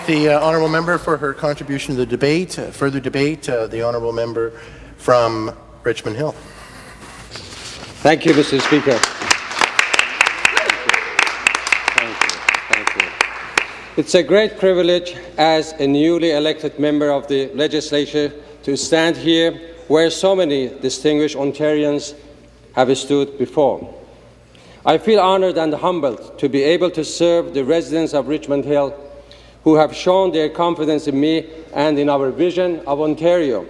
The honourable member for her contribution to the debate. Further debate, the honourable member from Richmond Hill. Thank you, Mr. Speaker. Thank you. It's a great privilege as a newly elected member of the legislature to stand here where so many distinguished Ontarians have stood before. I feel honoured and humbled to be able to serve the residents of Richmond Hill who have shown their confidence in me and in our vision of Ontario.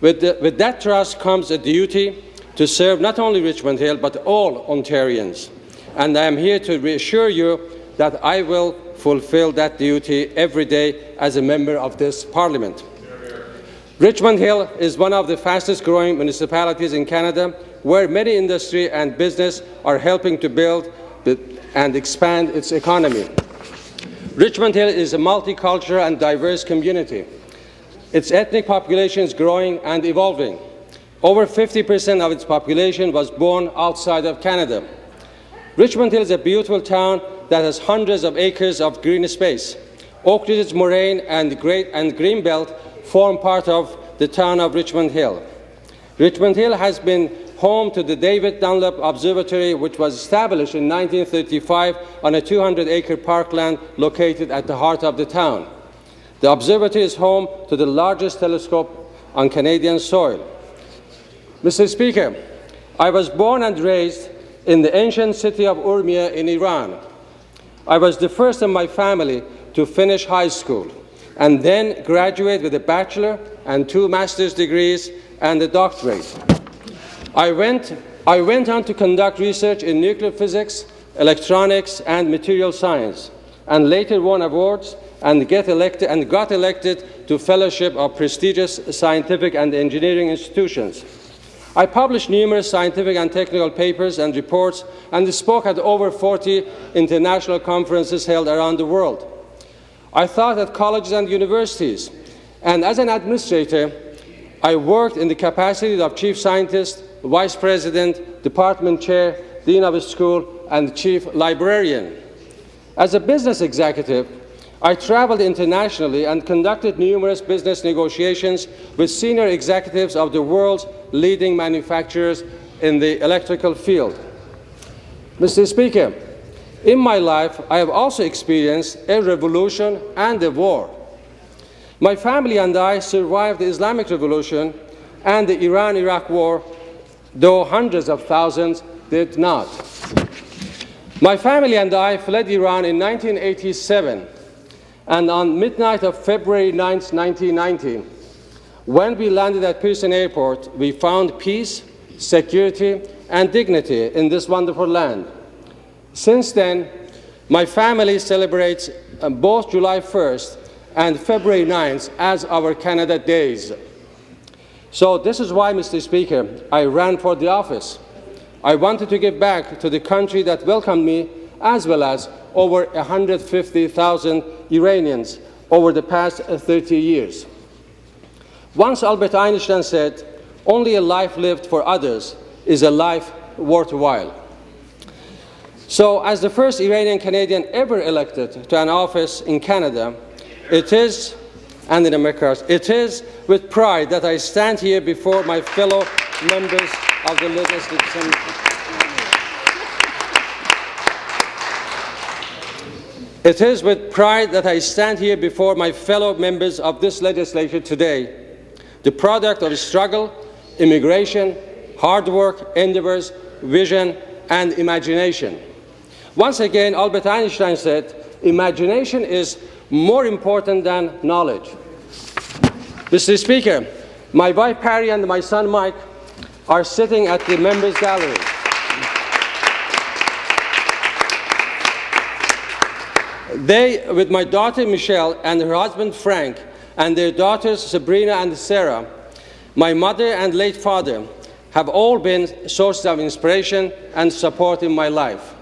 With that trust comes a duty to serve not only Richmond Hill but all Ontarians, and I am here to reassure you that I will fulfil that duty every day as a member of this Parliament. Richmond Hill is one of the fastest-growing municipalities in Canada, where many industry and business are helping to build and expand its economy. Richmond Hill is a multicultural and diverse community. Its ethnic population is growing and evolving. Over 50% of its population was born outside of Canada. Richmond Hill is a beautiful town that has hundreds of acres of green space. Oak Ridge Moraine and Greenbelt form part of the town of Richmond Hill. Richmond Hill has been home to the David Dunlop Observatory, which was established in 1935 on a 200-acre parkland located at the heart of the town. The observatory is home to the largest telescope on Canadian soil. Mr. Speaker, I was born and raised in the ancient city of Urmia in Iran. I was the first in my family to finish high school and then graduate with a bachelor and 2 master's degrees and a doctorate. I went on to conduct research in nuclear physics, electronics, and material science, and later won awards and got elected to fellowship of prestigious scientific and engineering institutions. I published numerous scientific and technical papers and reports and spoke at over 40 international conferences held around the world. I taught at colleges and universities, and as an administrator, I worked in the capacity of chief scientist, vice president, department chair, dean of a school, and chief librarian. As a business executive, I traveled internationally and conducted numerous business negotiations with senior executives of the world's leading manufacturers in the electrical field. Mr. Speaker, in my life, I have also experienced a revolution and a war. My family and I survived the Islamic Revolution and the Iran-Iraq War, though hundreds of thousands did not. My family and I fled Iran in 1987, and on midnight of February 9, 1990, when we landed at Pearson Airport, we found peace, security, and dignity in this wonderful land. Since then, my family celebrates both July 1st and February 9th as our Canada Days. So this is why, Mr. Speaker, I ran for the office. I wanted to give back to the country that welcomed me, as well as over 150,000 Iranians over the past 30 years. Once Albert Einstein said, "Only a life lived for others is a life worthwhile." So, as the first Iranian Canadian ever elected to an office in Canada, it is with pride that I stand here before my fellow members of the legislature. It is with pride that I stand here before my fellow members of this legislature today, the product of struggle, immigration, hard work, endeavours, vision, and imagination. Once again, Albert Einstein said, "Imagination is more important than knowledge." Mr. Speaker, my wife Patty and my son Mike are sitting at the members' gallery. They, with my daughter Michelle and her husband Frank, and their daughters Sabrina and Sarah, my mother and late father, have all been sources of inspiration and support in my life.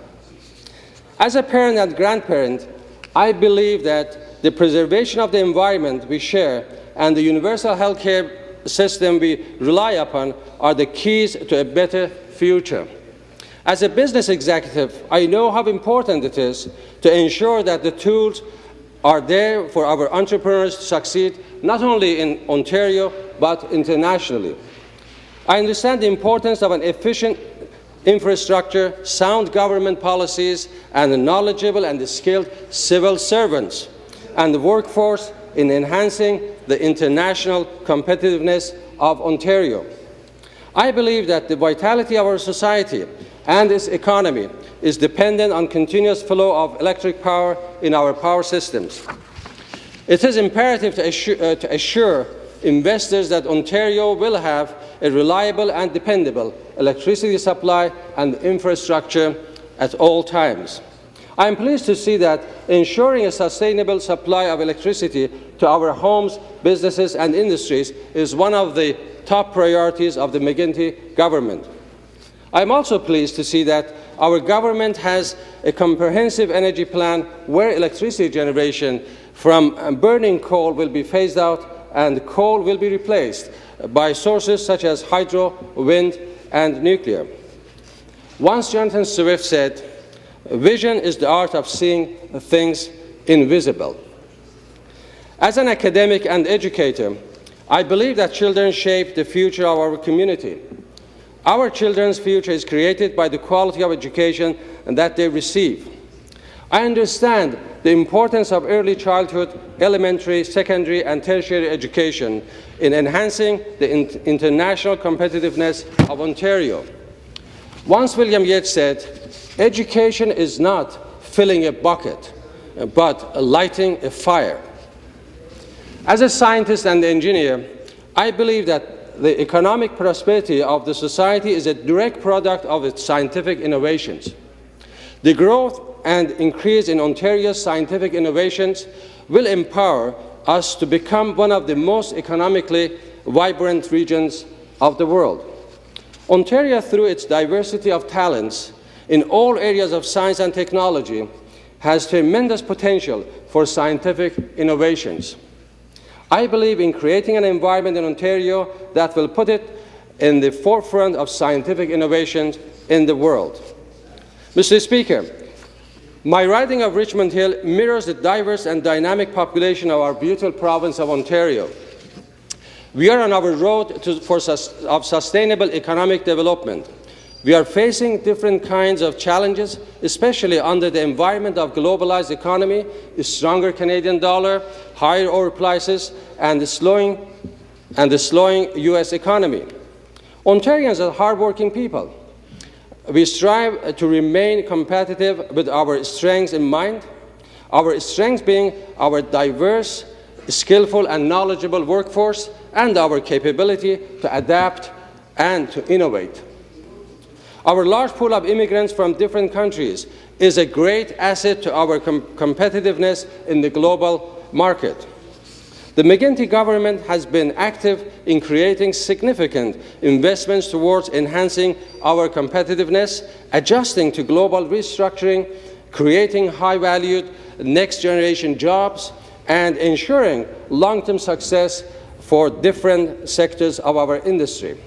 As a parent and grandparent, I believe that the preservation of the environment we share and the universal health care system we rely upon are the keys to a better future. As a business executive, I know how important it is to ensure that the tools are there for our entrepreneurs to succeed, not only in Ontario, but internationally. I understand the importance of an efficient infrastructure, sound government policies, and knowledgeable and skilled civil servants and the workforce in enhancing the international competitiveness of Ontario. I believe that the vitality of our society and its economy is dependent on continuous flow of electric power in our power systems. It is imperative to assure investors that Ontario will have a reliable and dependable electricity supply and infrastructure at all times. I am pleased to see that ensuring a sustainable supply of electricity to our homes, businesses and industries is one of the top priorities of the McGuinty government. I am also pleased to see that our government has a comprehensive energy plan where electricity generation from burning coal will be phased out and coal will be replaced by sources such as hydro, wind and nuclear. Once Jonathan Swift said, "Vision is the art of seeing things invisible." As an academic and educator, I believe that children shape the future of our community. Our children's future is created by the quality of education that they receive. I understand the importance of early childhood, elementary, secondary, and tertiary education in enhancing the international competitiveness of Ontario. Once William Yeats said, "Education is not filling a bucket, but lighting a fire." As a scientist and engineer, I believe that the economic prosperity of the society is a direct product of its scientific innovations. The growth and increase in Ontario's scientific innovations will empower us to become one of the most economically vibrant regions of the world. Ontario, through its diversity of talents in all areas of science and technology, has tremendous potential for scientific innovations. I believe in creating an environment in Ontario that will put it in the forefront of scientific innovations in the world. Mr. Speaker, my riding of Richmond Hill mirrors the diverse and dynamic population of our beautiful province of Ontario. We are on our road of sustainable economic development. We are facing different kinds of challenges, especially under the environment of globalized economy, a stronger Canadian dollar, higher oil prices, and the slowing U.S. economy. Ontarians are hardworking people. We strive to remain competitive with our strengths in mind, our strengths being our diverse, skillful, and knowledgeable workforce, and our capability to adapt and to innovate. Our large pool of immigrants from different countries is a great asset to our competitiveness in the global market. The McGuinty government has been active in creating significant investments towards enhancing our competitiveness, adjusting to global restructuring, creating high-valued next-generation jobs, and ensuring long-term success for different sectors of our industry.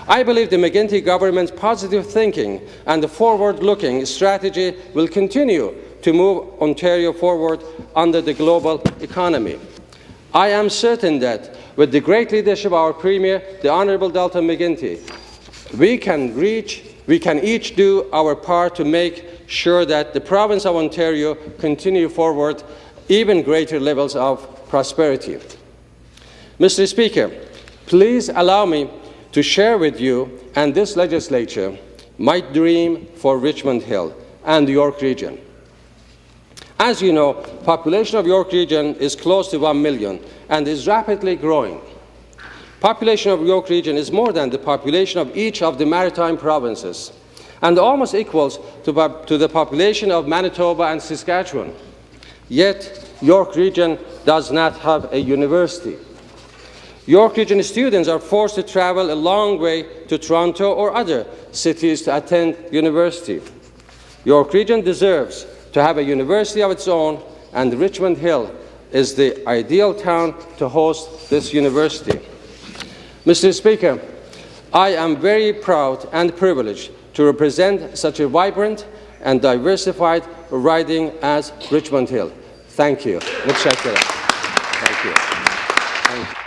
I believe the McGuinty government's positive thinking and the forward-looking strategy will continue to move Ontario forward under the global economy. I am certain that with the great leadership of our Premier, the Honourable Dalton McGuinty, we can each do our part to make sure that the province of Ontario continue forward even greater levels of prosperity. Mr. Speaker, please allow me to share with you and this legislature my dream for Richmond Hill and the York region. As you know, the population of York region is close to 1 million and is rapidly growing. Population of York region is more than the population of each of the maritime provinces and almost equals to the population of Manitoba and Saskatchewan. Yet, York region does not have a university. York region students are forced to travel a long way to Toronto or other cities to attend university. York region deserves to have a university of its own, and Richmond Hill is the ideal town to host this university. Mr. Speaker, I am very proud and privileged to represent such a vibrant and diversified riding as Richmond Hill. Thank you. متشكرم. Thank you. Thank you.